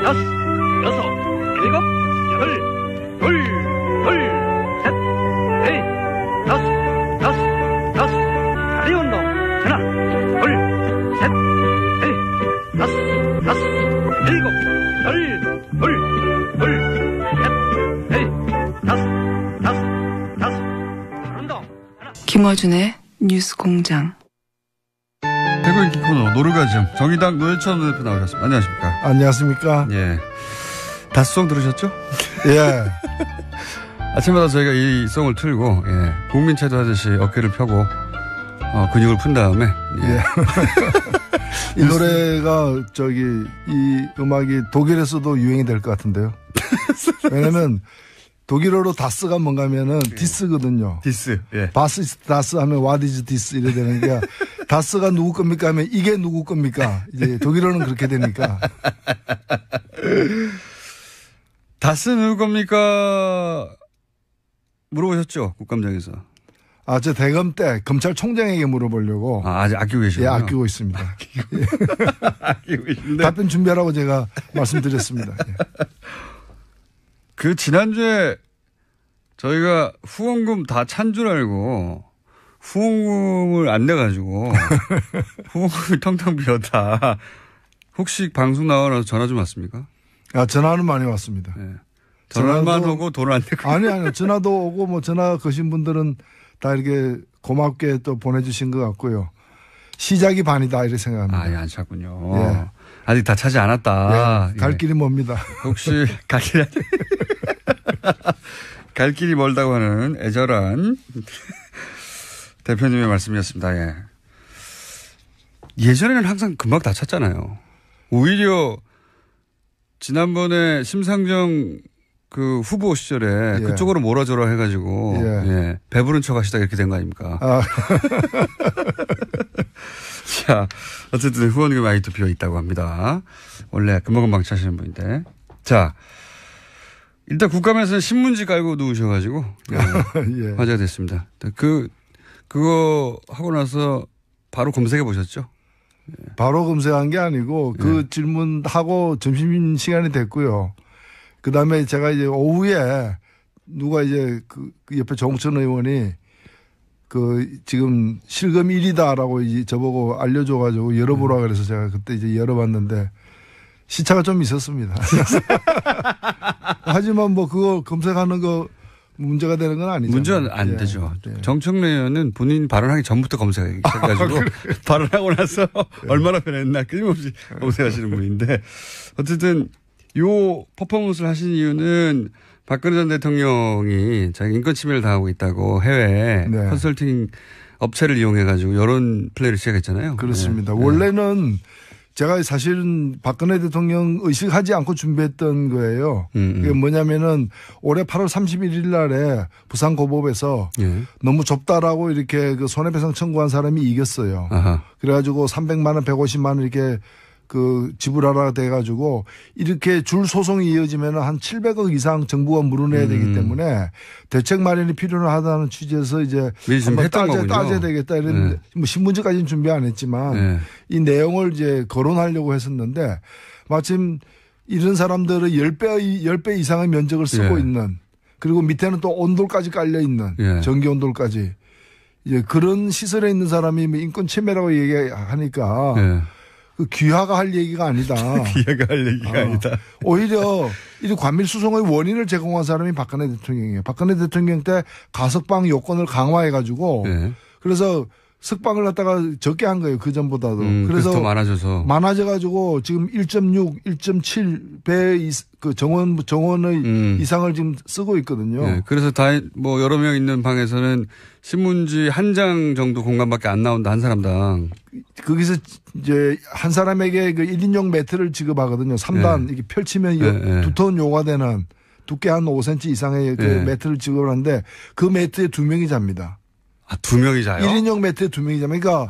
여섯, 일곱, 여덟, 둘, 셋, 넷, 다섯. 다리 운동. 하나, 둘, 셋, 넷, 다섯, 일곱, 여덟, 둘, 셋, 넷, 다섯. 운동. 하나. 김어준의 뉴스 공장. 대구 인기 코너 노르가즘 정의당 노회찬 대표 나오셨습니다. 안녕하십니까? 안녕하십니까? 예. 다스송 들으셨죠? 예. 아침마다 저희가 이 송을 틀고 국민 체조하듯이 어깨를 펴고 근육을 푼 다음에 이 노래가 이 음악이 독일에서도 유행이 될 것 같은데요. 왜냐면 독일어로 다스가 뭔가 하면은 디스거든요. 디스. 예. 바스 다스 하면 what is this 이래 되는 게 다스가 누구 겁니까 하면 이게 누구 겁니까? 이제 독일어는 그렇게 되니까. 다스 누구 겁니까? 물어보셨죠? 국감장에서. 저 대검 때 검찰총장에게 물어보려고. 아직 아끼고 계시군요. 예, 아끼고 있습니다. 아끼고 계신데. 답변 준비하라고 제가 말씀드렸습니다. 예. 그 지난주에 저희가 후원금 다 찬 줄 알고 후원금을 안 내가지고 후원금이 텅텅 비었다. 혹시 방송 나와서 전화 좀 왔습니까? 전화는 많이 왔습니다. 네. 전화만 오고 돈을 안 내고. 아니. 전화도 오고 전화 거신 분들은 다 이렇게 고맙게 또 보내주신 것 같고요. 시작이 반이다 이렇게 생각합니다. 안 찼군요. 예. 아직 다 차지 않았다. 예. 갈 길이 멉니다. 혹시 갈 길이 멀다고 하는 애절한 대표님의 말씀이었습니다. 예. 예전에는 항상 금방 다 찼잖아요. 오히려 지난번에 심상정 그 후보 시절에 그쪽으로 몰아줘라 해가지고 배부른 척 하시다 이렇게 된 거 아닙니까? 자, 어쨌든 후원금이 많이 또 비어 있다고 합니다. 원래 금방금방 차시는 분인데. 자, 일단 국감에서는 신문지 깔고 누우셔가지고 화제가 됐습니다. 그거 하고 나서 바로 검색해 보셨죠? 바로 검색한 게 아니고 그 질문하고 점심시간이 됐고요. 그 다음에 제가 이제 오후에 누가 이제 그 옆에 정천 의원이 지금 실검 1위다라고 이제 저보고 알려줘가지고 열어보라 그래서 제가 그때 이제 열어봤는데 시차가 좀 있었습니다. 하지만 그거 검색하는 거 문제가 되는 건 아니죠. 문제는 안 되죠. 정청래 의원은 본인 발언하기 전부터 검색해가지고 발언하고 나서 얼마나 변했나 끊임없이 검색하시는 분인데 어쨌든 요 퍼포먼스를 하신 이유는 박근혜 전 대통령이 자기 인권 침해를 당하고 있다고 해외 컨설팅 업체를 이용해가지고 여론 플레이를 시작했잖아요. 그렇습니다. 원래는 제가 사실은 박근혜 대통령 의식하지 않고 준비했던 거예요. 그게 뭐냐면은 올해 8월 31일 날에 부산고법에서 너무 좁다라고 이렇게 그 손해배상 청구한 사람이 이겼어요. 그래가지고 300만 원, 150만 원 이렇게 지불하라 돼가지고 이렇게 줄 소송이 이어지면 한 700억 이상 정부가 물어내야 되기 때문에 대책 마련이 필요하다는 취지에서 이제 한번 따져야 되겠다 이런 신문지까지는 준비 안 했지만 이 내용을 이제 거론하려고 했었는데 마침 이런 사람들은 10배 이상의 면적을 쓰고 있는 그리고 밑에는 또 온돌까지 깔려 있는 전기 온돌까지 그런 시설에 있는 사람이 인권 침해라고 얘기하니까 귀하가 할 얘기가 아니다. 귀하가 할 얘기가 아니다. 오히려 이 관밀수송의 원인을 제공한 사람이 박근혜 대통령이에요. 박근혜 대통령 때 가석방 요건을 강화해가지고 그래서 석방을 갖다가 적게 한 거예요. 그 전보다도. 그래서 더 많아져가지고 지금 1.6, 1.7배 그 정원의 이상을 지금 쓰고 있거든요. 그래서 여러 명 있는 방에서는 신문지 한 장 정도 공간밖에 안 나온다, 한 사람당. 거기서 이제 한 사람에게 그 1인용 매트를 지급하거든요. 3단 이렇게 펼치면 두터운 요가 되는 두께 한 5cm 이상의 그 매트를 지급하는데 그 매트에 2명이 잡니다. 2명이 자요? 1인용 매트에 2명이 잡니다.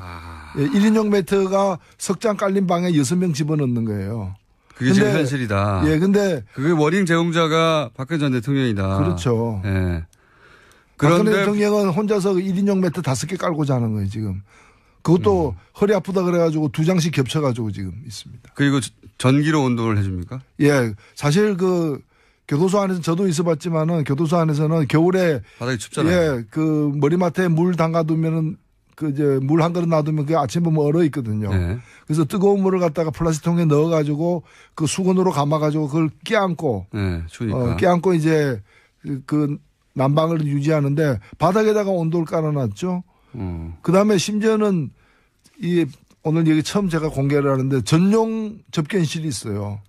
그러니까 1인용 매트가 석장 깔린 방에 6명 집어넣는 거예요. 그게 지금 현실이다. 근데 그게 워딩 제공자가 박근혜 전 대통령이다. 그렇죠. 박근혜 대통령은 혼자서 1인용 매트 5개 깔고 자는 거예요, 지금. 그것도 허리 아프다 그래가지고 2장씩 겹쳐가지고 지금 있습니다. 그리고 전기로 운동을 해줍니까? 예. 사실 그 교도소 안에서 저도 있어봤지만은 교도소 안에서는 겨울에 바닥이 춥잖아요. 예. 그 머리맡에 물 담가두면은 그 이제 물 한 그릇 놔두면 그 아침 보면 얼어 있거든요. 네. 그래서 뜨거운 물을 갖다가 플라스틱통에 넣어가지고 그 수건으로 감아가지고 그걸 껴안고 네, 추우니까. 껴안고 이제 그 난방을 유지하는데 바닥에다가 온도를 깔아놨죠. 그다음에 심지어는 이 오늘 여기 처음 제가 공개를 하는데 전용 접견실이 있어요.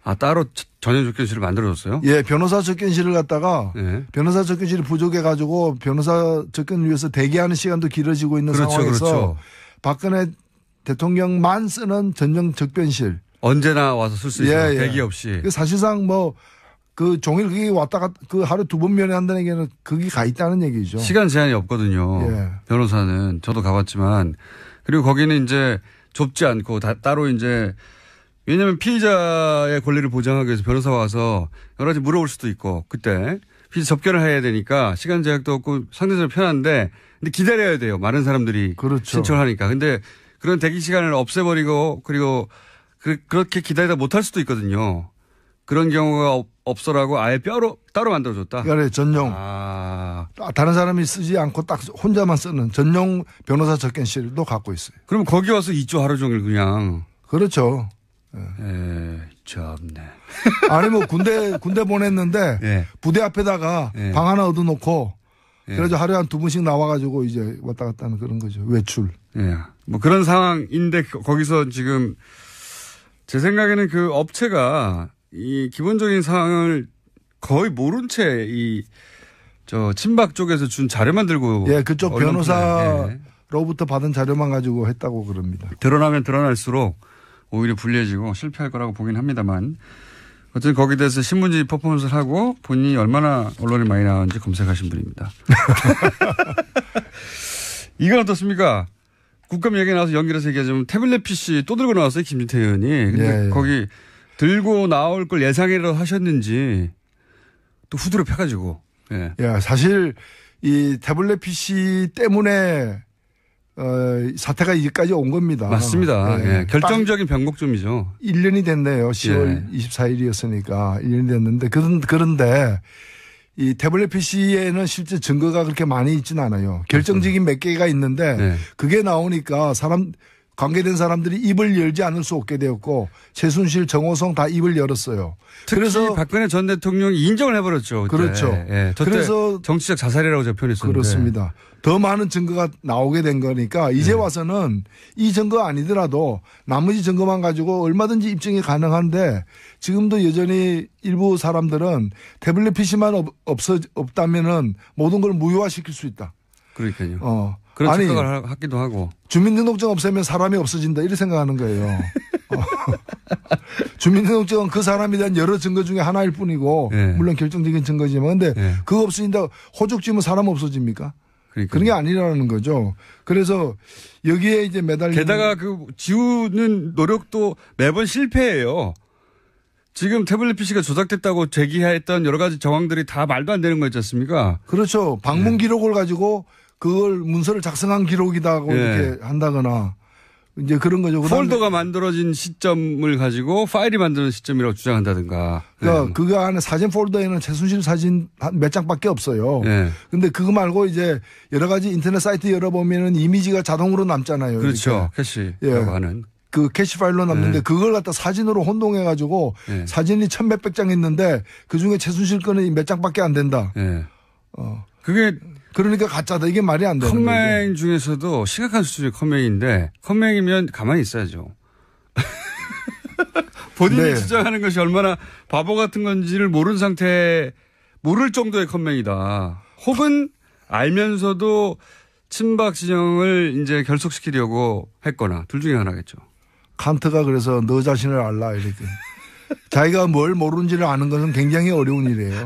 아, 따로 전용 접견실을 만들어줬어요? 예, 변호사 접견실을 갖다가 네. 변호사 접견실이 부족해가지고 변호사 접견을 위해서 대기하는 시간도 길어지고 있는 그렇죠, 상황에서 그렇죠. 박근혜 대통령만 쓰는 전용 접견실. 언제나 와서 쓸 수 있어요. 대기 없이. 사실상 뭐 그 종일 그게 왔다가 그 하루 2번 면회한다는 얘기는 거기 가 있다는 얘기죠. 시간 제한이 없거든요. 예. 변호사는 저도 가봤지만 그리고 거기는 이제 좁지 않고 따로 이제 왜냐하면 피의자의 권리를 보장하기 위해서 변호사가 와서 여러 가지 물어볼 수도 있고 그때 피의자 접견을 해야 되니까 시간 제약도 없고 상대적으로 편한데 근데 기다려야 돼요. 많은 사람들이 그렇죠. 신청하니까. 근데 그런 대기 시간을 없애버리고 그리고 그렇게 기다리다 못할 수도 있거든요. 그런 경우가 없어라고 아예 따로 만들어줬다. 그래 전용. 다른 사람이 쓰지 않고 딱 혼자만 쓰는 전용 변호사 접견실도 갖고 있어요. 그럼 거기 와서 2주 하루 종일 그냥. 그렇죠. 참네. 아니 뭐 군대 보냈는데 예. 부대 앞에다가 예. 방 하나 얻어놓고 예. 그래서 하루에 한 2번씩 나와가지고 이제 왔다 갔다 하는 그런 거죠. 외출. 예. 뭐 그런 상황인데 거기서 지금 제 생각에는 그 업체가 이 기본적인 상황을 거의 모른 채 친박 쪽에서 준 자료만 들고. 예, 그쪽 변호사로부터 받은 자료만 가지고 했다고 그럽니다. 드러나면 드러날수록 오히려 불리해지고 실패할 거라고 보긴 합니다만. 어쨌든 거기에 대해서 신문지 퍼포먼스를 하고 본인이 얼마나 언론에 많이 나왔는지 검색하신 분입니다. 이건 어떻습니까? 국감 얘기 나와서 연결해서 얘기하자면 태블릿 PC 또 들고 나왔어요. 김진태 의원이. 근데 거기 들고 나올 걸 예상이라도 하셨는지 또 후드로 펴가지고. 예. 야, 사실 이 태블릿 PC 때문에 사태가 여기까지 온 겁니다. 맞습니다. 예. 결정적인 변곡점이죠. 1년이 됐네요. 10월 24일이었으니까 1년이 됐는데 그런데 이 태블릿 PC에는 실제 증거가 그렇게 많이 있지는 않아요. 결정적인 몇 개가 있는데 그게 나오니까 관계된 사람들이 입을 열지 않을 수 없게 되었고 최순실, 정호성 다 입을 열었어요. 특히 그래서 박근혜 전 대통령이 인정을 해버렸죠. 그때. 그렇죠. 예. 그래서 정치적 자살이라고 제가 표현했었는데. 그렇습니다. 더 많은 증거가 나오게 된 거니까 이제 와서는 이 증거 아니더라도 나머지 증거만 가지고 얼마든지 입증이 가능한데 지금도 여전히 일부 사람들은 태블릿 PC만 없다면은 모든 걸 무효화시킬 수 있다. 그러니까요. 그런 생각을 하기도 하고. 주민등록증 없애면 사람이 없어진다 이렇게 생각하는 거예요. 주민등록증은 그 사람에 대한 여러 증거 중에 하나일 뿐이고 물론 결정적인 증거지만 근데 그거 없어진다 호적 지으면 사람 없어집니까? 그러니까요. 그런 게 아니라는 거죠. 그래서 여기에 이제 매달리는. 게다가 그 지우는 노력도 매번 실패해요. 지금 태블릿 PC가 조작됐다고 제기했던 여러 가지 정황들이 다 말도 안 되는 거 있지 않습니까? 그렇죠. 방문 기록을 가지고 그걸 문서를 작성한 기록이다고 이렇게 한다거나 이제 그런 거죠. 폴더가 만들어진 시점을 가지고 파일이 만드는 시점이라고 주장한다든가. 그러니까 그거 안에 사진 폴더에는 최순실 사진 몇 장밖에 없어요. 근데 그거 말고 이제 여러 가지 인터넷 사이트 열어보면은 이미지가 자동으로 남잖아요. 그렇죠. 캐시라고 하는. 그 캐시 파일로 남는데 그걸 갖다 사진으로 혼동해가지고 사진이 1,100장 장 있는데 그중에 최순실 거는 몇 장밖에 안 된다. 그게 그러니까 가짜다. 이게 말이 안 되는 거죠. 컴맹 중에서도 심각한 수준의 컴맹인데 컴맹이면 가만히 있어야죠. 본인이 주장하는 것이 얼마나 바보 같은 건지를 모를 정도의 컴맹이다. 혹은 알면서도 친박 진영을 이제 결속시키려고 했거나 둘 중에 하나겠죠. 칸트가 그래서 너 자신을 알라 이렇게. 자기가 뭘 모르는지를 아는 것은 굉장히 어려운 일이에요.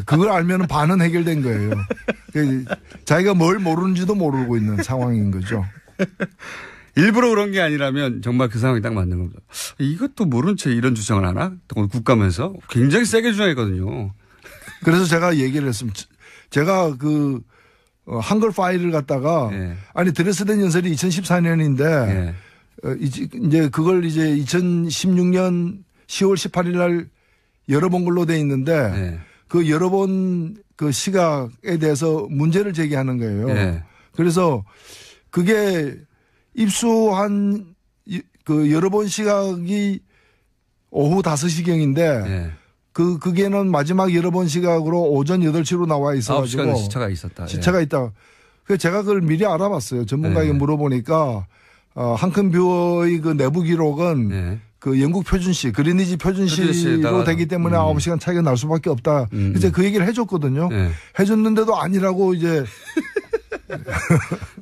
그걸 알면 반은 해결된 거예요. 자기가 뭘 모르는지도 모르고 있는 상황인 거죠. 일부러 그런 게 아니라면 정말 그 상황이 딱 맞는 겁니다. 이것도 모른 채 이런 주장을 하나? 국감에서 굉장히 세게 주장했거든요. 그래서 제가 얘기를 했습니다. 제가 한글 파일을 갖다가 예. 아니 드레스덴 연설이 2014년인데 예. 이제 그걸 이제 2016년 10월 18일 날 열어본 걸로 돼 있는데 예. 그 열어본 그 시각에 대해서 문제를 제기하는 거예요. 예. 그래서 그게 입수한 그 열어본 시각이 오후 5시경인데 예. 그게는 마지막 열어본 시각으로 오전 8시로 나와 있어가지고 9시간 시차가 있었다. 시차가 예. 있다. 그래서 제가 그걸 미리 알아봤어요. 전문가에게 예. 물어보니까 한큰 뷰어의 그 내부 기록은 예. 그 영국 표준시 그리니지 표준시로 되기 때문에 9시간 차이가 날 수밖에 없다. 이제 그 얘기를 해줬거든요. 예. 해줬는데도 아니라고 이제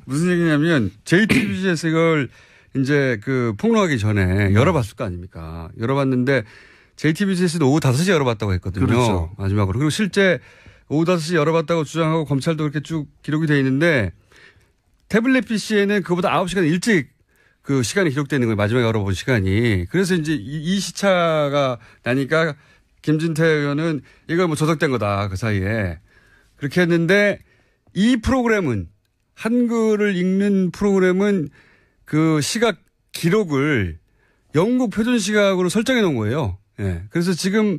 무슨 얘기냐면 JTBC에서 이걸 이제 그 폭로하기 전에 열어봤을 거 아닙니까? 열어봤는데 JTBC에서도 오후 5시에 열어봤다고 했거든요. 그렇죠. 마지막으로. 그리고 실제 오후 5시에 열어봤다고 주장하고 검찰도 그렇게 쭉 기록이 돼 있는데 태블릿 PC에는 그보다 9시간 일찍 그 시간이 기록되는 거예요. 마지막에 열어본 시간이. 그래서 이제 이 시차가 나니까 김진태 의원은 이거 뭐 조작된 거다. 그 사이에. 그렇게 했는데 이 프로그램은 한글을 읽는 프로그램은 그 시각 기록을 영국 표준 시각으로 설정해 놓은 거예요. 예. 그래서 지금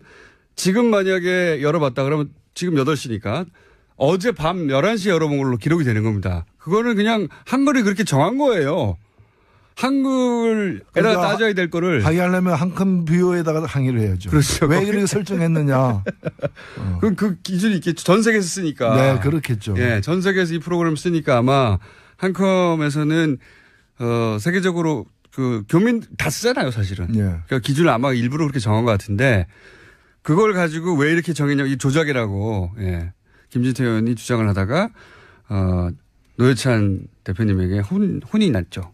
만약에 열어봤다 그러면 지금 8시니까 어제 밤 11시에 열어본 걸로 기록이 되는 겁니다. 그거는 그냥 한글이 그렇게 정한 거예요. 한글에다가 그러니까 따져야 될 거를. 항의하려면 한큰 뷰어에다가 항의를 해야죠. 그렇죠. 왜 그렇게 설정했느냐. 그럼 그 기준이 있겠죠. 전 세계에서 쓰니까. 네, 그렇겠죠. 예, 전 세계에서 이 프로그램을 쓰니까 아마 한컴에서는 세계적으로 그 교민 다 쓰잖아요, 사실은. 예. 그러니까 기준을 아마 일부러 그렇게 정한 것 같은데 그걸 가지고 왜 이렇게 정했냐, 이 조작이라고, 예. 김진태 의원이 주장을 하다가, 노회찬 대표님에게 혼이 났죠.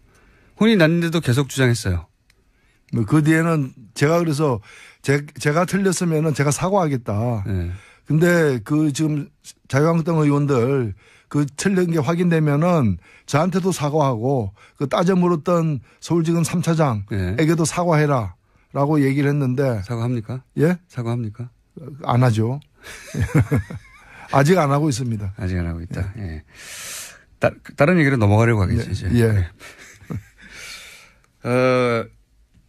혼이 났는데도 계속 주장했어요. 뭐 그 뒤에는 제가 그래서 제가 틀렸으면은 제가 사과하겠다. 예. 근데 그 지금 자유한국당 의원들 그 틀린 게 확인되면은 저한테도 사과하고 그 따져 물었던 서울지검 3차장에게도 사과해라 라고 얘기를 했는데. 사과합니까? 예? 사과합니까? 안 하죠. 아직 안 하고 있습니다. 아직 안 하고 있다. 예. 다른 얘기로 넘어가려고 하겠지, 이제. 예.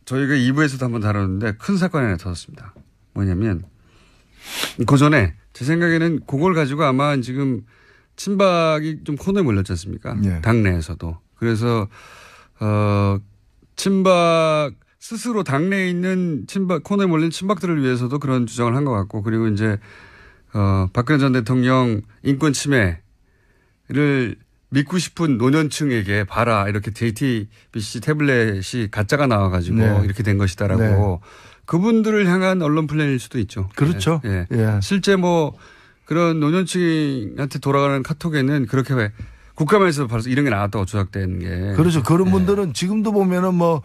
저희가 2부에서도 한번 다뤘는데 큰 사건이 하나 터졌습니다. 뭐냐면 그 전에 제 생각에는 그걸 가지고 아마 지금 친박이 좀 코너에 몰렸지 않습니까? 예. 당내에서도. 그래서 친박 스스로 당내에 있는 친박 코너에 몰린 친박들을 위해서도 그런 주장을 한 것 같고, 그리고 이제 박근혜 전 대통령 인권 침해를 믿고 싶은 노년층에게 봐라, 이렇게 JTBC 태블릿이 가짜가 나와가지고 네. 이렇게 된 것이다라고 네. 그분들을 향한 언론 플랜일 수도 있죠. 그렇죠. 예. 예. 실제 뭐 그런 노년층한테 돌아가는 카톡에는 그렇게 왜 국감에서 벌써 이런 게 나왔다고 조작된 게. 그렇죠. 그런 예. 분들은 지금도 보면은 뭐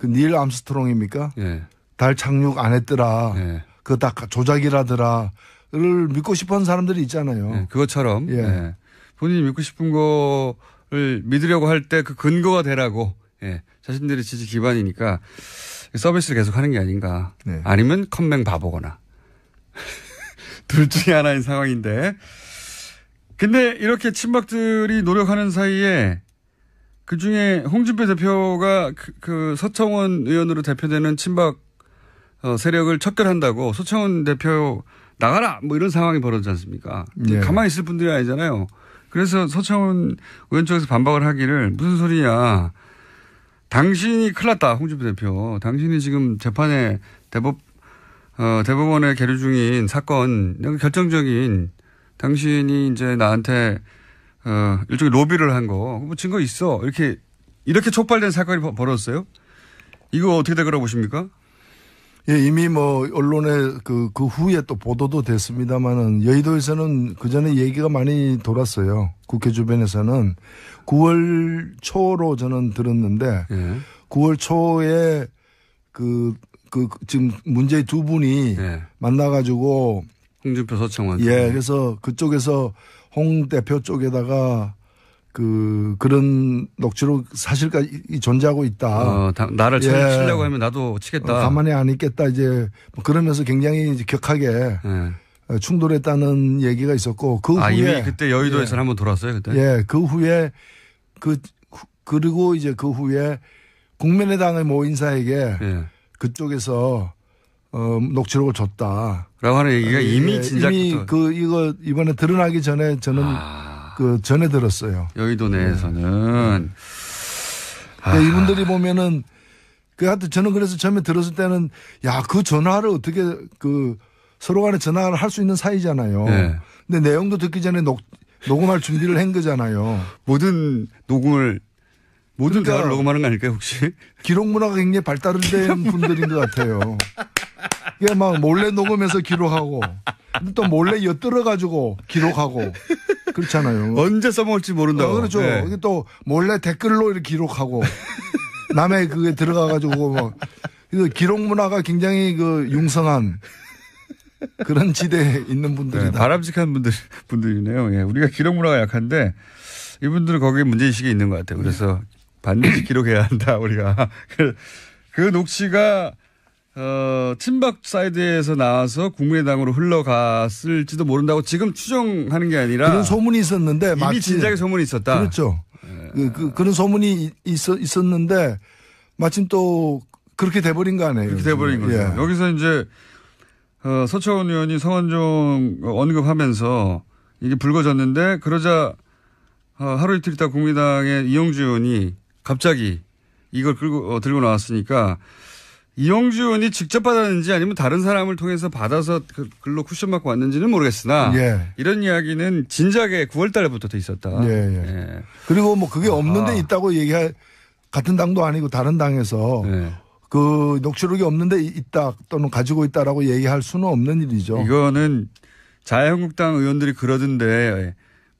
닐 암스트롱입니까? 예. 달 착륙 안 했더라. 예. 그거 다 조작이라더라. 를 믿고 싶은 사람들이 있잖아요. 예. 그것처럼. 예. 예. 본인이 믿고 싶은 거를 믿으려고 할 때 그 근거가 되라고. 예. 자신들의 지지 기반이니까 서비스를 계속 하는 게 아닌가. 네. 아니면 컴맹 바보거나. 둘 중에 하나인 상황인데. 근데 이렇게 친박들이 노력하는 사이에 그 중에 홍준표 대표가 그 서청원 의원으로 대표되는 친박 세력을 척결한다고 서청원 대표 나가라! 뭐 이런 상황이 벌어지지 않습니까? 네. 가만히 있을 분들이 아니잖아요. 그래서 서청원 의원 쪽에서 반박을 하기를 무슨 소리냐. 당신이 큰일 났다. 홍준표 대표. 당신이 지금 재판에 대법원에 계류 중인 사건, 결정적인 당신이 이제 나한테 일종의 로비를 한 거, 뭐 증거 있어. 이렇게 촉발된 사건이 벌어졌어요? 이거 어떻게 될 거라고 보십니까? 예, 이미 뭐 언론에 그 후에 또 보도도 됐습니다만은 여의도에서는 그 전에 얘기가 많이 돌았어요. 국회 주변에서는 9월 초로 저는 들었는데 예. 9월 초에 지금 문제의 두 분이 예. 만나가지고 홍준표 서청원. 예, 그래서 그쪽에서 홍 대표 쪽에다가 그런 녹취록 사실까지 존재하고 있다. 나를 예. 치려고 하면 나도 치겠다. 가만히 안 있겠다. 이제 뭐 그러면서 굉장히 이제 격하게 예. 충돌했다는 얘기가 있었고 그 후에 이미 그때 여의도에서 한번 돌았어요 그때. 예, 그 후에 그리고 이제 그 후에 국민의당의 모 인사에게 그쪽에서 녹취록을 줬다라고 하는 얘기가 이미 진작부터 이거 이번에 드러나기 전에 저는 전에 들었어요. 여의도 내에서는 이분들이 보면은 하여튼 저는 그래서 처음에 들었을 때는 그 전화를 어떻게 서로 간에 전화를 할 수 있는 사이잖아요. 네. 근데 내용도 듣기 전에 녹음할 준비를 한 거잖아요. 모든 대화를 녹음하는 거 아닐까요, 혹시? 기록 문화가 굉장히 발달된 분들인 것 같아요. 이게 막 몰래 녹음해서 기록하고 또 몰래 엿들어가지고 기록하고 그렇잖아요. 언제 써먹을지 모른다고. 그렇죠. 네. 또 몰래 댓글로 이렇게 기록하고 남의 그게 들어가가지고 기록 문화가 굉장히 융성한 그런 지대에 있는 분들이다. 바람직한 분들이네요. 예. 우리가 기록 문화가 약한데 이분들은 거기에 문제의식이 있는 것 같아요. 그래서 반드시 기록해야 한다, 우리가. 그 녹취가, 친박 사이드에서 나와서 국민의당으로 흘러갔을지도 모른다고 지금 추정하는 게 아니라. 그런 소문이 있었는데. 이미 진작에 소문이 있었다. 그렇죠. 그런 소문이 있었는데 마침 또 그렇게 돼버린 거 아니에요. 그렇게 돼버린 거죠. 예. 여기서 이제, 서초원 의원이 성완종 언급하면서 이게 불거졌는데 그러자 하루 이틀 있다 국민의당의 이용주 의원이 갑자기 이걸 들고 나왔으니까 이용주 의원이 직접 받았는지 아니면 다른 사람을 통해서 받아서 글로 쿠션 받고 왔는지는 모르겠으나 이런 이야기는 진작에 9월 달부터 돼 있었다. 예. 그리고 그게 없는데 있다고 같은 당도 아니고 다른 당에서 그 녹취록이 없는데 있다 또는 가지고 있다라고 얘기할 수는 없는 일이죠. 이거는 자유한국당 의원들이 그러던데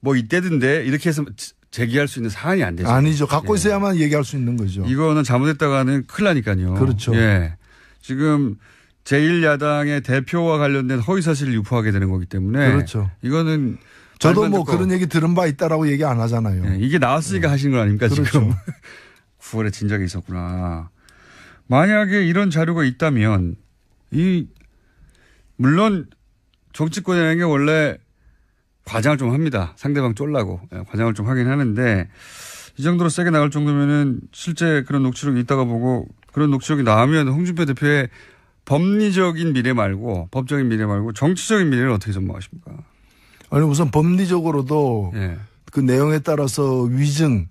이때던데 이렇게 해서 제기할 수 있는 사안이 안 되죠. 아니죠. 갖고 있어야만 얘기할 수 있는 거죠. 이거는 잘못했다가는 큰일 나니까요. 그렇죠. 예. 지금 제1야당의 대표와 관련된 허위사실을 유포하게 되는 거기 때문에. 그렇죠. 이거는. 저도 그런 얘기 들은 바 있다라고 얘기 안 하잖아요. 예. 이게 나왔으니까 하시는 거 아닙니까? 그렇죠. 지금. 9월에 진작에 있었구나. 만약에 이런 자료가 있다면 물론 정치권이라는 게 원래 과장을 좀 합니다. 상대방 쫄라고. 과장을 좀 하긴 하는데 이 정도로 세게 나갈 정도면은 실제 그런 녹취록이 있다가 보고 그런 녹취록이 나오면 홍준표 대표의 법리적인 미래 말고 법적인 미래 말고 정치적인 미래를 어떻게 전망하십니까? 아니 우선 법리적으로도 그 내용에 따라서 위증을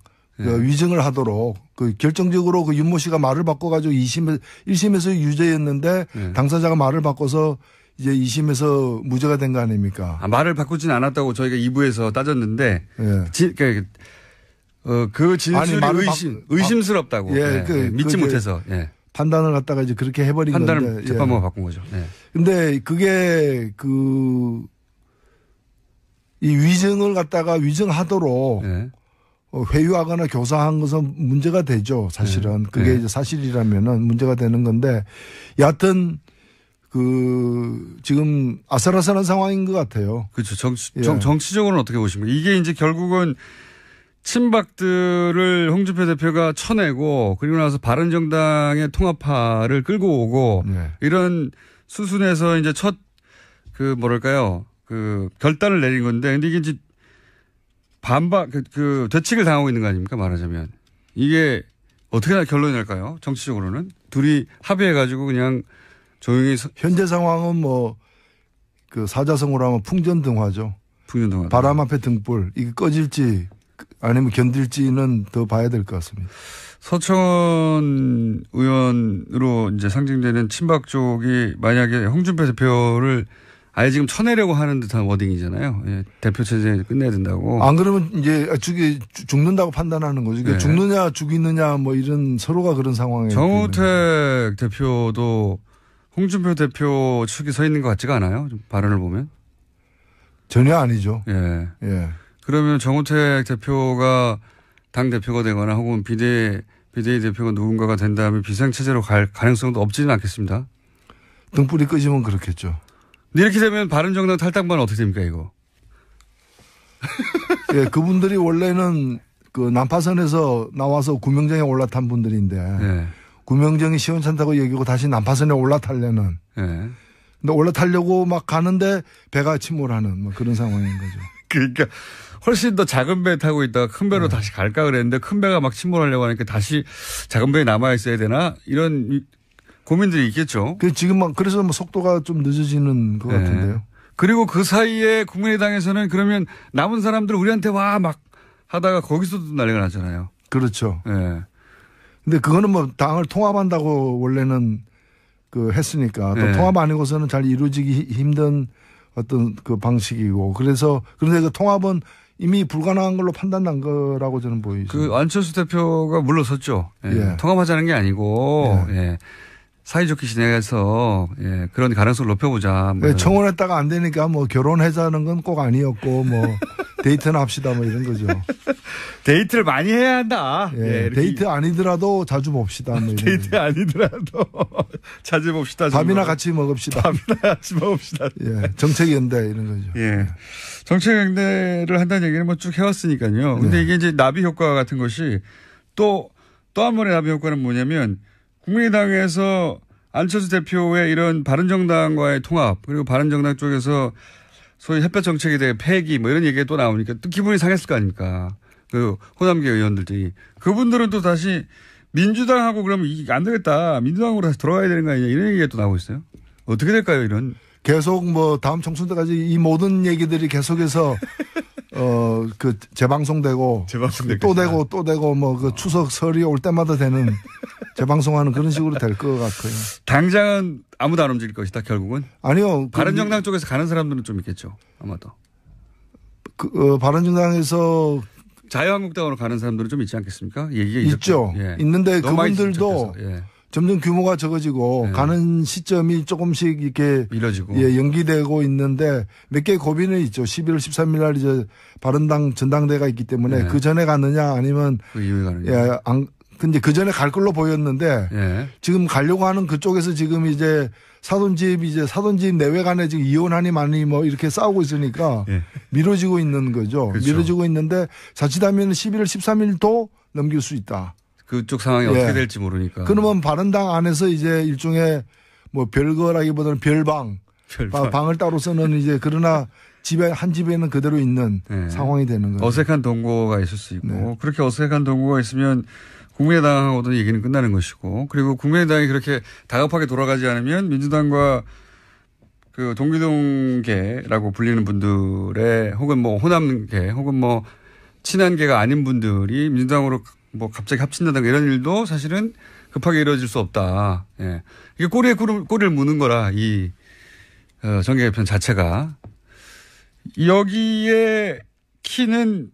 하도록 결정적으로 윤모 씨가 말을 바꿔가지고 1심에서 유죄였는데 당사자가 말을 바꿔서 이제 2심에서 무죄가 된 거 아닙니까? 말을 바꾸진 않았다고 저희가 2부에서 따졌는데 그 진술이 의심스럽다고 믿지 못해서 판단을 갖다가 이제 그렇게 해버린 판단을 건데 재판부가 바꾼 거죠. 근데 그게 이 위증을 갖다가 위증하도록 회유하거나 교사한 것은 문제가 되죠. 사실은 그게 이제 사실이라면은 문제가 되는 건데 여하튼 지금 아슬아슬한 상황인 것 같아요. 그렇죠. 정치적으로는 어떻게 보십니까? 이게 이제 결국은 친박들을 홍준표 대표가 쳐내고 그리고 나서 바른정당의 통합파를 끌고 오고 이런 수순에서 이제 첫 결단을 내린 건데 근데 이게 이제 되치기를 당하고 있는 거 아닙니까? 말하자면. 이게 어떻게 결론이 날까요? 정치적으로는. 둘이 합의해가지고 그냥 조용히. 현재 상황은 사자성어로 하면 풍전등화죠. 풍전등화. 바람 앞에 등불. 이게 꺼질지 아니면 견딜지는 더 봐야 될 것 같습니다. 서청원 의원으로 이제 상징되는 친박 쪽이 만약에 홍준표 대표를 아예 지금 쳐내려고 하는 듯한 워딩이잖아요. 대표 체제 끝내야 된다고. 안 그러면 이제 죽는다고 판단하는 거죠. 죽느냐 죽이느냐 이런 서로가 그런 상황에. 정우택 대표도 홍준표 대표 측에 서 있는 것 같지가 않아요? 좀 발언을 보면. 전혀 아니죠. 그러면 정우택 대표가 당 대표가 되거나 혹은 비대위 대표가 누군가가 된 다음에 비상체제로 갈 가능성도 없지는 않겠습니다. 등불이 끄지면 그렇겠죠. 이렇게 되면 바른정당 탈당반은 어떻게 됩니까, 이거? 그분들이 원래는 난파선에서 나와서 구명정에 올라탄 분들인데 구명정이 시원찮다고 여기고 다시 난파선에 올라타려는 근데 올라타려고 막 가는데 배가 침몰하는 뭐 그런 상황인 거죠. 그러니까 훨씬 더 작은 배 타고 있다가 큰 배로 다시 갈까 그랬는데 큰 배가 막 침몰하려고 하니까 다시 작은 배에 남아 있어야 되나 이런 고민들이 있겠죠. 그래서 뭐 속도가 좀 늦어지는 것 같은데요. 그리고 그 사이에 국민의당에서는 그러면 남은 사람들 우리한테 와 막 하다가 거기서도 난리가 났잖아요. 그렇죠. 예. 근데 그거는 뭐 당을 통합한다고 원래는 했으니까 또 통합 아니고서는 잘 이루어지기 힘든 어떤 그 방식이고 그런데 그 통합은 이미 불가능한 걸로 판단난 거라고 저는 보이죠. 안철수 대표가 물러섰죠. 예. 통합하자는 게 아니고 사이좋게 지내서 그런 가능성을 높여보자. 뭐 청원했다가 안 되니까 뭐 결혼하자는 건 꼭 아니었고 뭐 데이트나 합시다 뭐 이런 거죠. 데이트를 많이 해야 한다. 데이트 아니더라도 자주 봅시다. 뭐 데이트 아니더라도 자주 봅시다. 밥이나 같이 먹읍시다. 정책연대 이런 거죠. 예. 정책연대를 한다는 얘기는 뭐 쭉 해왔으니까요. 근데 이게 이제 나비 효과 같은 것이 또 한 번의 나비 효과는 뭐냐면 국민의당에서 안철수 대표의 이런 바른정당과의 통합 그리고 바른정당 쪽에서 소위 햇볕 정책에 대해 폐기 뭐 이런 얘기가 또 나오니까 또 기분이 상했을 거 아닙니까. 그 호남계 의원들이. 그분들은 또 다시 민주당하고 그러면 이게 안 되겠다. 민주당으로 다시 돌아가야 되는 거 아니냐 이런 얘기가 또 나오고 있어요. 어떻게 될까요 이런. 계속 뭐 다음 총선 때까지 이 모든 얘기들이 계속해서 재방송되고 또 되고 뭐 그 추석 설이 올 때마다 되는 재방송하는 그런 식으로 될 것 같고요. 당장은 아무도 안 움직일 것이다 결국은. 아니요. 바른정당 쪽에서 가는 사람들은 좀 있겠죠 아마도. 바른정당에서 자유한국당으로 가는 사람들은 좀 있지 않겠습니까? 있죠. 있는데 그분들도 점점 규모가 적어지고 가는 시점이 조금씩 이렇게 미뤄지고 연기되고 있는데 몇 개의 고비는 있죠. 11월 13일 날 이제 바른당 전당대회가 있기 때문에 그 전에 가느냐 아니면 그 이후에 가느냐. 근데 그 전에 갈 걸로 보였는데 지금 가려고 하는 그쪽에서 지금 이제 사돈집 내외 간에 지금 이혼하니 마니 뭐 이렇게 싸우고 있으니까 미뤄지고 있는 거죠. 그렇죠. 미뤄지고 있는데 자칫하면 11월 13일도 넘길 수 있다. 그쪽 상황이 어떻게 될지 모르니까. 그러면 바른당 안에서 이제 일종의 뭐 별거라기보다는 방을 따로 쓰는 이제 그러나 한 집에는 그대로 있는 상황이 되는 거죠. 어색한 동거가 있을 수 있고 그렇게 어색한 동거가 있으면 국민의당하고도 얘기는 끝나는 것이고 그리고 국민의당이 그렇게 다급하게 돌아가지 않으면 민주당과 그 동기동계라고 불리는 분들의 혹은 뭐 호남계 혹은 뭐 친한계가 아닌 분들이 민주당으로 뭐 갑자기 합친다든가 이런 일도 사실은 급하게 이루어질 수 없다. 이게 꼬리에 꼬리를 무는 거라 이 정계 개편 자체가. 여기에 키는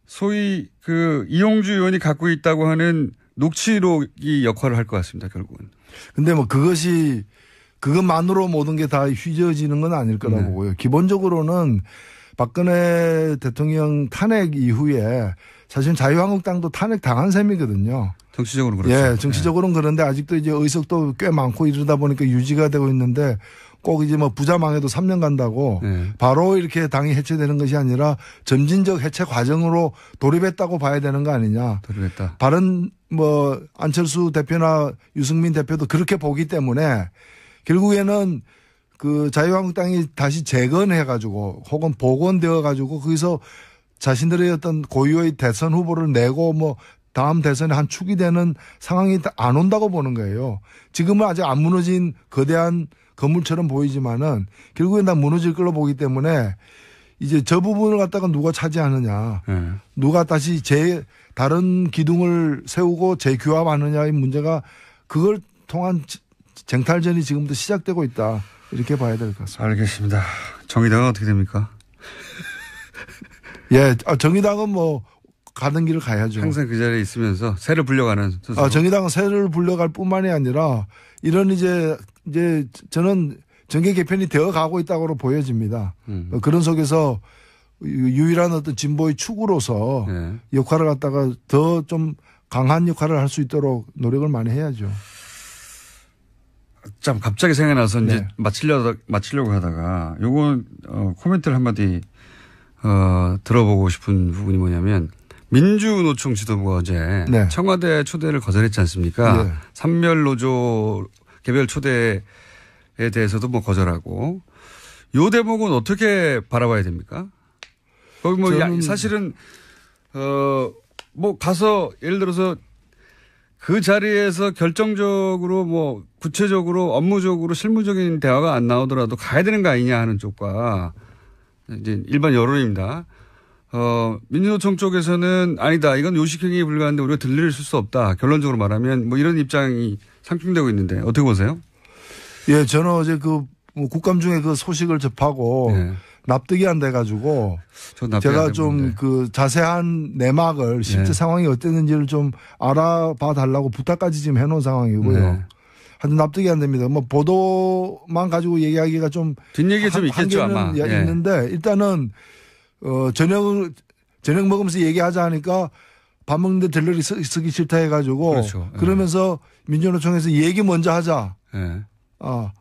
소위 그 이용주 의원이 갖고 있다고 하는 녹취록이 역할을 할 것 같습니다. 결국은. 근데 뭐 그것만으로 모든 게 다 휘저어지는 건 아닐 거라고 보고요. 기본적으로는 박근혜 대통령 탄핵 이후에 사실 자유한국당도 탄핵 당한 셈이거든요. 정치적으로 그렇죠. 정치적으로는 그런데 아직도 이제 의석도 꽤 많고 이러다 보니까 유지가 되고 있는데 꼭 이제 뭐 부자망해도 3년 간다고 바로 이렇게 당이 해체되는 것이 아니라 점진적 해체 과정으로 돌입했다고 봐야 되는 거 아니냐. 돌입했다. 안철수 대표나 유승민 대표도 그렇게 보기 때문에 결국에는 그 자유한국당이 다시 재건해가지고 혹은 복원되어가지고 거기서 자신들의 어떤 고유의 대선 후보를 내고 뭐 다음 대선에 한 축이 되는 상황이 안 온다고 보는 거예요. 지금은 아직 안 무너진 거대한 건물처럼 보이지만은 결국엔 다 무너질 걸로 보기 때문에 이제 저 부분을 갖다가 누가 차지하느냐, 누가 다시 다른 기둥을 세우고 재규합하느냐의 문제가 그걸 통한 쟁탈전이 지금부터 시작되고 있다. 이렇게 봐야 될 것 같습니다. 알겠습니다. 정의당은 어떻게 됩니까? 정의당은 뭐 가는 길을 가야죠. 항상 그 자리에 있으면서 새를 불려가는 스스로. 정의당은 새를 불려갈 뿐만이 아니라 이런 이제 저는 정계 개편이 되어 가고 있다고 보여집니다. 그런 속에서 유일한 어떤 진보의 축으로서 역할을 갖다가 더 좀 강한 역할을 할 수 있도록 노력을 많이 해야죠. 참 갑자기 생각나서 이제 마치려고 하다가 요건 코멘트를 한마디 들어보고 싶은 부분이 뭐냐면 민주노총 지도부가 어제 청와대 초대를 거절했지 않습니까? 산멸노조 개별 초대 대해서도 뭐 거절하고 요 대목은 어떻게 바라봐야 됩니까? 거기 뭐 사실은 뭐 가서 예를 들어서 그 자리에서 결정적으로 뭐 구체적으로 업무적으로 실무적인 대화가 안 나오더라도 가야 되는 거 아니냐 하는 쪽과 이제 일반 여론입니다. 민주노총 쪽에서는 아니다. 이건 요식행위에 불과한데 우리가 들릴 수 없다. 결론적으로 말하면 뭐 이런 입장이 상충되고 있는데 어떻게 보세요? 예, 저는 어제 그 국감 중에 그 소식을 접하고 네. 납득이 안 돼가지고 제가 좀 그 자세한 내막을 실제 네. 상황이 어땠는지를 좀 알아봐 달라고 부탁까지 지금 해놓은 상황이고요. 네. 하여튼 납득이 안 됩니다. 뭐 보도만 가지고 얘기하기가 좀 뒷얘기 좀 있겠죠 아마. 예. 있는데 일단은 저녁 먹으면서 얘기하자 하니까 밥 먹는데 들러리 쓰기 싫다 해가지고 그렇죠. 그러면서 민주노총에서 얘기 먼저 하자. 네.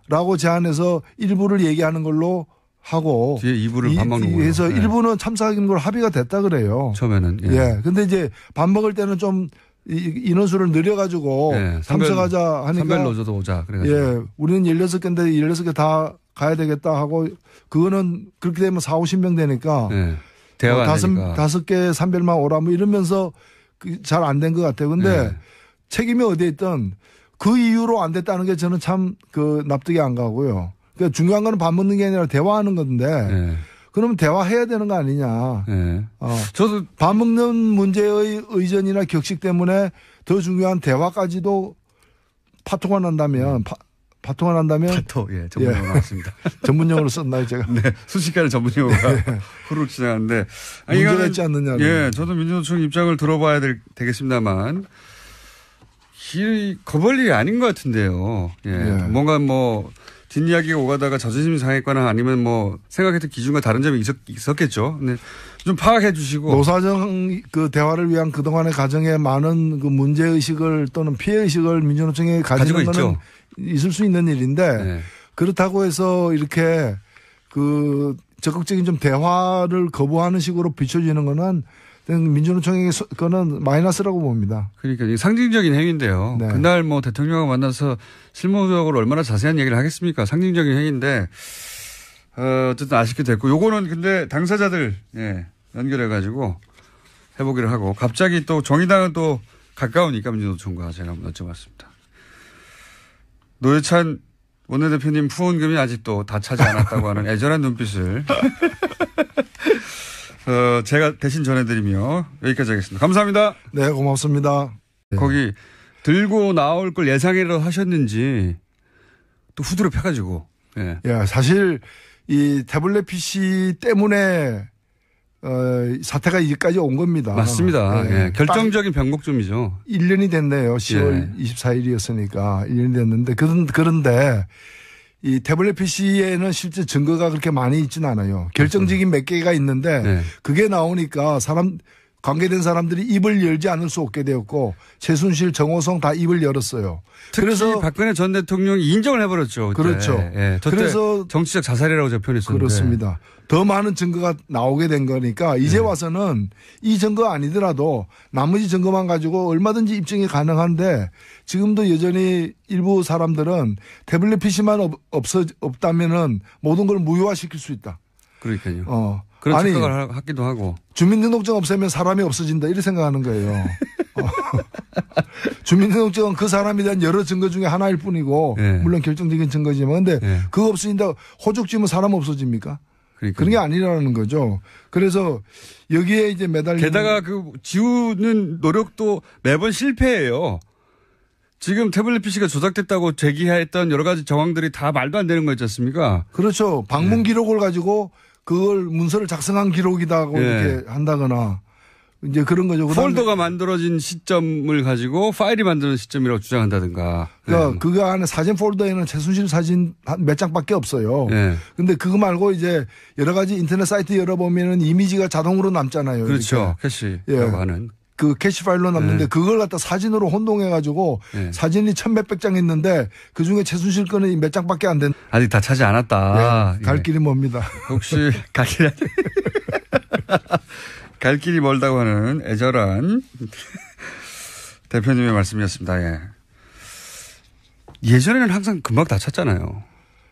라고 제안해서 일부를 얘기하는 걸로 하고. 뒤에 2부를 밥 먹는 거예요. 그래서 1부는 참석하는 걸로 합의가 됐다 그래요. 처음에는. 예. 예. 근데 이제 밥 먹을 때는 좀 인원수를 늘려가지고 예. 참석하자 하니까. 선별로조도 오자. 그래가지고. 예. 우리는 16개인데 16개 다 가야 되겠다 하고 그거는 그렇게 되면 40-50명 되니까. 예. 대화가 안 되니까. 5개 산별만 오라 뭐 이러면서 잘 안 된 것 같아요. 근데 예. 책임이 어디에 있든 그 이유로 안 됐다는 게 저는 참 그 납득이 안 가고요. 그러니까 중요한 거는 밥 먹는 게 아니라 대화하는 건데 네. 그러면 대화해야 되는 거 아니냐. 네. 저도 밥 먹는 문제의 의전이나 격식 때문에 더 중요한 대화까지도 파토가 난다면 파토가 난다면 파토 예 전문용어 나왔습니다. 전문용어로 썼나요 제가? 네 순식간에 전문용어가 네. 후루룩 지나갔는데 문제가 있지 않느냐. 예 저도 민주노총 입장을 들어봐야 되겠습니다만. 거벌이 아닌 것 같은데요. 예. 네. 뭔가 뭐, 뒷이야기가 오가다가 자존심이 상했거나 아니면 뭐, 생각했던 기준과 다른 점이 있었겠죠. 근데 좀 파악해 주시고. 노사정 그 대화를 위한 그동안의 과정에 많은 그 문제의식을 또는 피해의식을 민주노총에 가지는 거는 있을 수 있는 일인데 네. 그렇다고 해서 이렇게 그 적극적인 좀 대화를 거부하는 식으로 비춰지는 거는 민주노총에게 그거는 마이너스라고 봅니다. 그러니까 상징적인 행위인데요. 네. 그날 뭐 대통령과 만나서 실무적으로 얼마나 자세한 얘기를 하겠습니까? 상징적인 행위인데 어쨌든 아쉽게 됐고 요거는 근데 당사자들 예, 연결해가지고 해보기를 하고 갑자기 또 정의당은 또 가까우니까 민주노총과 제가 한번 여쭤봤습니다. 노회찬 원내대표님 후원금이 아직도 다 차지 않았다고 하는 애절한 눈빛을 제가 대신 전해드리며 여기까지 하겠습니다. 감사합니다. 네, 고맙습니다. 거기 들고 나올 걸 예상이라도 하셨는지 또 후드로 펴가지고. 예. 야, 사실 이 태블릿 PC 때문에 사태가 여기까지 온 겁니다. 맞습니다. 예. 예. 결정적인 변곡점이죠. 1년이 됐네요. 10월 예. 24일이었으니까 1년이 됐는데 그런데 이 태블릿 PC에는 실제 증거가 그렇게 많이 있지는 않아요. 결정적인 몇 개가 있는데 네. 그게 나오니까 관계된 사람들이 입을 열지 않을 수 없게 되었고 최순실, 정호성 다 입을 열었어요. 특히 그래서 박근혜 전 대통령이 인정을 해버렸죠. 그때. 그렇죠. 예. 그래서 정치적 자살이라고 제가 표현했었는데. 그렇습니다. 더 많은 증거가 나오게 된 거니까 이제 네. 와서는 이 증거 아니더라도 나머지 증거만 가지고 얼마든지 입증이 가능한데 지금도 여전히 일부 사람들은 태블릿 PC만 없다면은 모든 걸 무효화시킬 수 있다. 그러니까요. 그런 생각을 하기도 하고. 주민등록증 없애면 사람이 없어진다 이렇게 생각하는 거예요. 주민등록증은 그 사람에 대한 여러 증거 중에 하나일 뿐이고 네. 물론 결정적인 증거지만 근데 네. 그거 없어진다 호적 지우면 사람 없어집니까? 그러니까요. 그런 게 아니라는 거죠. 그래서 여기에 이제 매달리는. 게다가 그 지우는 노력도 매번 실패해요. 지금 태블릿 PC가 조작됐다고 제기했던 여러 가지 정황들이 다 말도 안 되는 거 있지 않습니까? 그렇죠. 방문 기록을 가지고 그걸 문서를 작성한 기록이다고 네. 이렇게 한다거나 이제 그런 거죠. 폴더가 만들어진 시점을 가지고 파일이 만드는 시점이라고 주장한다든가. 그러니까 그 안에 사진 폴더에는 최순실 사진 몇 장밖에 없어요. 네. 근데 그거 말고 이제 여러 가지 인터넷 사이트 열어보면은 이미지가 자동으로 남잖아요. 그렇죠. 캐시라고 하는. 그 캐시 파일로 남는데 그걸 갖다 사진으로 혼동해가지고 사진이 1,100백 장 있는데 그 중에 최순실 거는 몇 장밖에 안 된. 아직 다 차지 않았다. 갈 길이 멉니다. 혹시 갈 길이 멀다고 하는 애절한 대표님의 말씀이었습니다. 예. 예전에는 항상 금방 다 찼잖아요.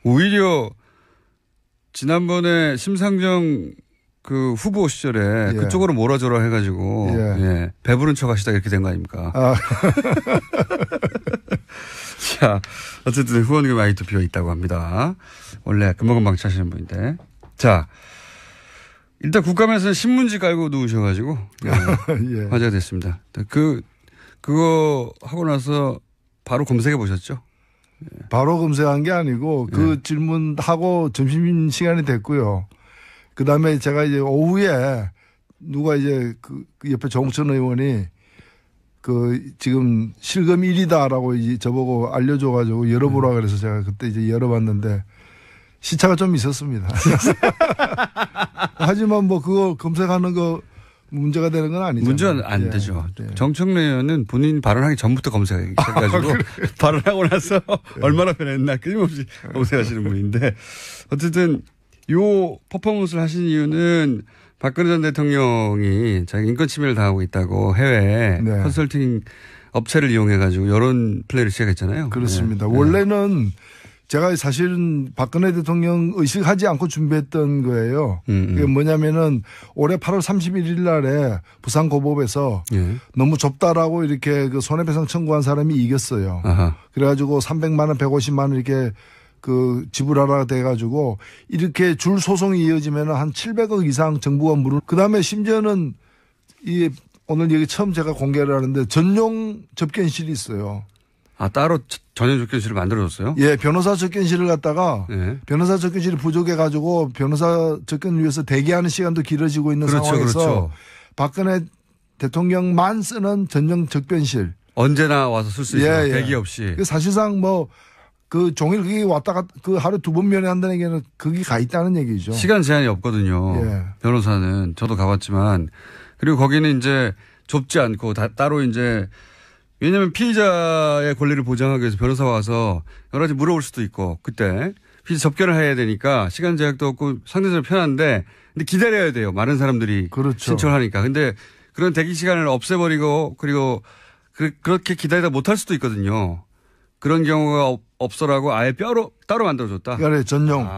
오히려 지난번에 심상정 그 후보 시절에 예. 그쪽으로 몰아줘라 해가지고 예. 예. 배부른 척 하시다 이렇게 된 거 아닙니까? 아. 자, 어쨌든 후원금 많이 또 비어 있다고 합니다. 원래 금방금방 차시는 분인데. 자, 일단 국감에서는 신문지 깔고 누우셔가지고 예. 예. 화제가 됐습니다. 그거 하고 나서 바로 검색해 보셨죠? 바로 검색한 게 아니고 그 예. 질문하고 점심시간이 됐고요. 그 다음에 제가 이제 오후에 누가 이제 그 옆에 정천 의원이 그 지금 실검 1위다라고 이제 저보고 알려줘가지고 열어보라 그래서 제가 그때 이제 열어봤는데 시차가 좀 있었습니다. 하지만 뭐 그거 검색하는 거 문제가 되는 건 아니죠. 문제는 안 예. 되죠. 예. 정청래 의원은 본인 발언하기 전부터 검색하기 시작해가지고 발언하고 나서 얼마나 변했나 끊임없이 검색하시는 분인데 어쨌든 요 퍼포먼스를 하신 이유는 박근혜 전 대통령이 자기 인권 침해를 당하고 있다고 해외 네. 컨설팅 업체를 이용해가지고 여론 플레이를 시작했잖아요. 그렇습니다. 네. 원래는 제가 사실은 박근혜 대통령 의식하지 않고 준비했던 거예요. 그게 뭐냐면은 올해 8월 31일 날에 부산 고법에서 예. 너무 좁다라고 이렇게 그 손해배상 청구한 사람이 이겼어요. 아하. 그래가지고 300만 원, 150만 원 이렇게 그 지불하라 돼가지고 이렇게 줄 소송이 이어지면 한 700억 이상 정부가 물을. 그 다음에 심지어는 이 오늘 여기 처음 제가 공개를 하는데 전용 접견실이 있어요. 아, 따로 전용 접견실을 만들어줬어요? 예, 변호사 접견실을 갖다가 예. 변호사 접견실이 부족해가지고 변호사 접견을 위해서 대기하는 시간도 길어지고 있는 그렇죠, 상황에서 그렇죠. 박근혜 대통령만 쓰는 전용 접견실. 언제나 와서 쓸 수 있어요. 대기 없이. 사실상 뭐 그 종일 그게 왔다 갔다 그 하루 2번 면회한다는 얘기는 거기 가 있다는 얘기죠. 시간 제한이 없거든요. 예. 변호사는 저도 가봤지만 그리고 거기는 이제 좁지 않고 따로 이제 왜냐하면 피의자의 권리를 보장하기 위해서 변호사가 와서 여러 가지 물어볼 수도 있고 그때 피의자 접견을 해야 되니까 시간 제약도 없고 상대적으로 편한데 근데 기다려야 돼요. 많은 사람들이 그렇죠. 신청을 하니까. 근데 그런 대기 시간을 없애버리고 그리고 그렇게 기다리다 못할 수도 있거든요. 그런 경우가 없어라고 아예 따로 만들어줬다. 그러니까 전용.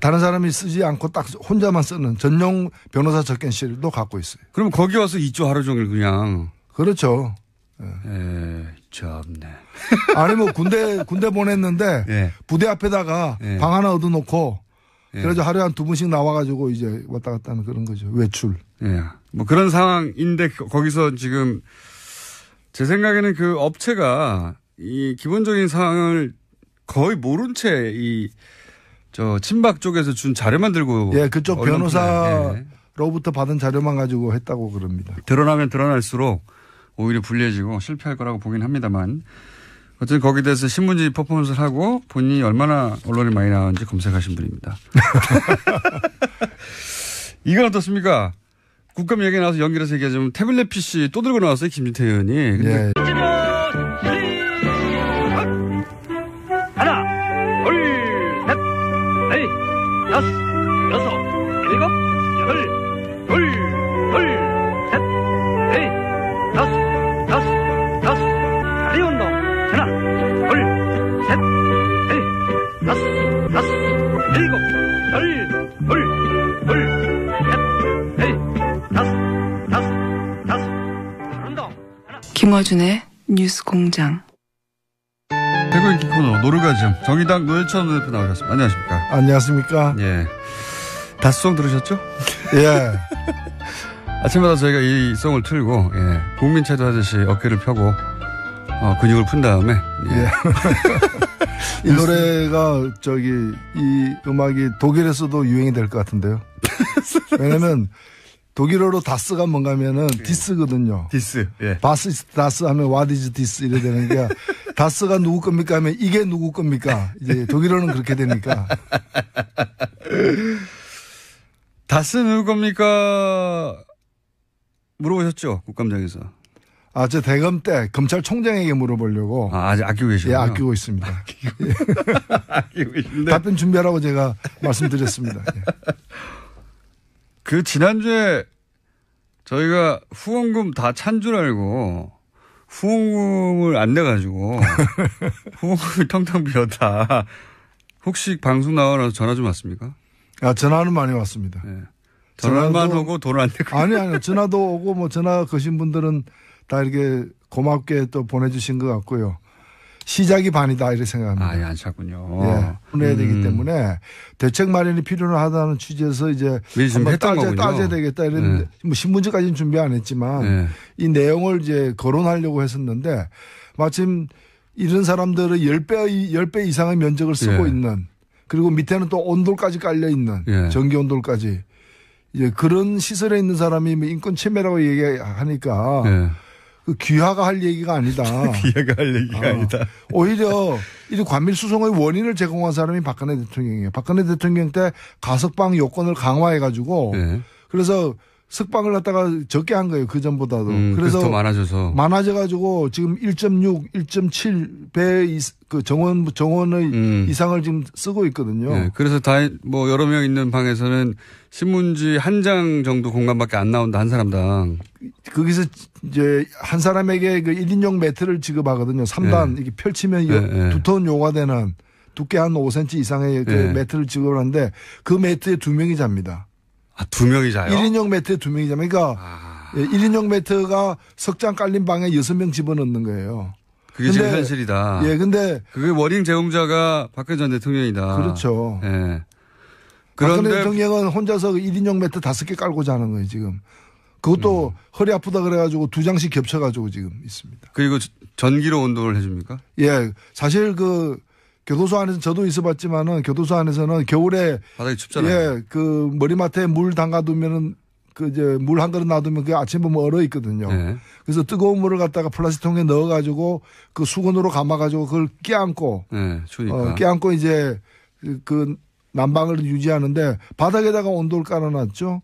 다른 사람이 쓰지 않고 딱 혼자만 쓰는 전용 변호사 접견실도 갖고 있어요. 그럼 거기 와서 있죠 하루 종일 그냥. 그렇죠. 참네. 아니 뭐 군대 보냈는데 예. 부대 앞에다가 예. 방 하나 얻어놓고 예. 그래서 하루에 한 2번씩 나와가지고 이제 왔다 갔다 하는 그런 거죠. 외출. 예. 뭐 그런 상황인데 거기서 지금 제 생각에는 그 업체가 이 기본적인 상황을 거의 모른 채 친박 쪽에서 준 자료만 들고. 예, 그쪽 예. 변호사로부터 받은 자료만 가지고 했다고 그럽니다. 드러나면 드러날수록 오히려 불리해지고 실패할 거라고 보긴 합니다만 어쨌든 거기에 대해서 신문지 퍼포먼스를 하고 본인이 얼마나 언론에 많이 나왔는지 검색하신 분입니다. 이건 어떻습니까? 국감 얘기 나와서 연결해서 얘기하자면 태블릿 PC 또 들고 나왔어요. 김진태 의원이. 예. 하나, 둘, 셋, 넷, 다섯, 여섯, 일곱, 여덟, 둘, 셋, 넷, 다섯. 다리 운동. 하나, 둘, 셋, 넷, 다섯, 일곱, 여덟, 둘, 셋, 넷, 다섯. 다리 운동. 하나. 김어준의 뉴스 공장. 대구 인기 코너 노르가즘 정의당 노회찬 대표 나오셨습니다. 안녕하십니까? 안녕하십니까? 예. 다스송 들으셨죠? 예. 아침마다 저희가 이 송을 틀고 국민체조 하듯이 어깨를 펴고 근육을 푼 다음에 이 노래가 이 음악이 독일에서도 유행이 될 것 같은데요. 왜냐면 독일어로 다스가 뭔가 하면은 디스거든요. 디스. 예. 바스 다스 하면 what is this 이래 되는 게 다스가 누구 겁니까 하면 이게 누구 겁니까? 이제 독일어는 그렇게 되니까. 다스 누구 겁니까? 물어보셨죠? 국감장에서. 저 대검 때 검찰총장에게 물어보려고. 아직 아끼고 계시군요. 예, 아끼고 있습니다. 아끼고 계신데. 답변 준비하라고 제가 말씀드렸습니다. 예. 그 지난주에 저희가 후원금 다 찬 줄 알고 후원금을 안 내가지고 후원금이 텅텅 비었다. 혹시 방송 나와서 전화 좀 왔습니까? 아, 전화는 많이 왔습니다. 네. 전화만 오고 돈을 안 내고. 아니요. 전화도 오고 뭐 전화 거신 분들은 다 이렇게 고맙게 또 보내주신 것 같고요. 시작이 반이다 이렇게 생각합니다. 아, 예, 안 찼군요. 예, 해야 되기 때문에 대책 마련이 필요하다는 취지에서 이제 한번 따져야 되겠다 이랬는데 뭐 신문지까지는 준비 안 했지만 이 내용을 이제 거론하려고 했었는데 마침 이런 사람들은 10배 이상의 면적을 쓰고 있는 그리고 밑에는 또 온돌까지 깔려 있는 전기 온돌까지 이제 그런 시설에 있는 사람이 인권 침해라고 얘기하니까 그 귀하가 할 얘기가 아니다. 귀하가 할 얘기가 아니다. 오히려 이 관밀 수송의 원인을 제공한 사람이 박근혜 대통령이에요. 박근혜 대통령 때 가석방 요건을 강화해가지고 그래서 석방을 갖다가 적게 한 거예요. 그 전보다도. 그래서 더 많아져가지고 지금 1.6, 1.7배 그 정원의 이상을 지금 쓰고 있거든요. 네, 그래서 뭐 여러 명 있는 방에서는 신문지 한 장 정도 공간밖에 안 나온다, 한 사람당. 거기서 이제 한 사람에게 그 1인용 매트를 지급하거든요. 3단 이렇게 펼치면 두터운 요가 되는 두께 한 5cm 이상의 그 매트를 지급하는데 그 매트에 2명이 잡니다. 아, 2명이 자요? 1인용 매트에 2명이 잡니다. 그러니까 1인용 매트가 석장 깔린 방에 6명 집어넣는 거예요. 그게 지금 현실이다. 예, 근데. 그게 워딩 제공자가 박근혜 전 대통령이다. 그렇죠. 예. 그런데 박근혜 대통령은 혼자서 1인용 매트 5개 깔고 자는 거예요, 지금. 그것도 허리 아프다 그래가지고 2장씩 겹쳐가지고 지금 있습니다. 그리고 전기로 온도를 해줍니까? 예. 사실 교도소 안에서 저도 있어봤지만은 교도소 안에서는 겨울에 바닥이 춥잖아요. 예, 그 머리맡에 물 담가두면은 그 이제 물 한 그릇 놔두면 그게 아침에 보면 얼어 있거든요. 그래서 뜨거운 물을 갖다가 플라스틱통에 넣어가지고 그 수건으로 감아가지고 그걸 껴안고, 추우니까. 껴안고 이제 그 난방을 유지하는데 바닥에다가 온도를 깔아놨죠.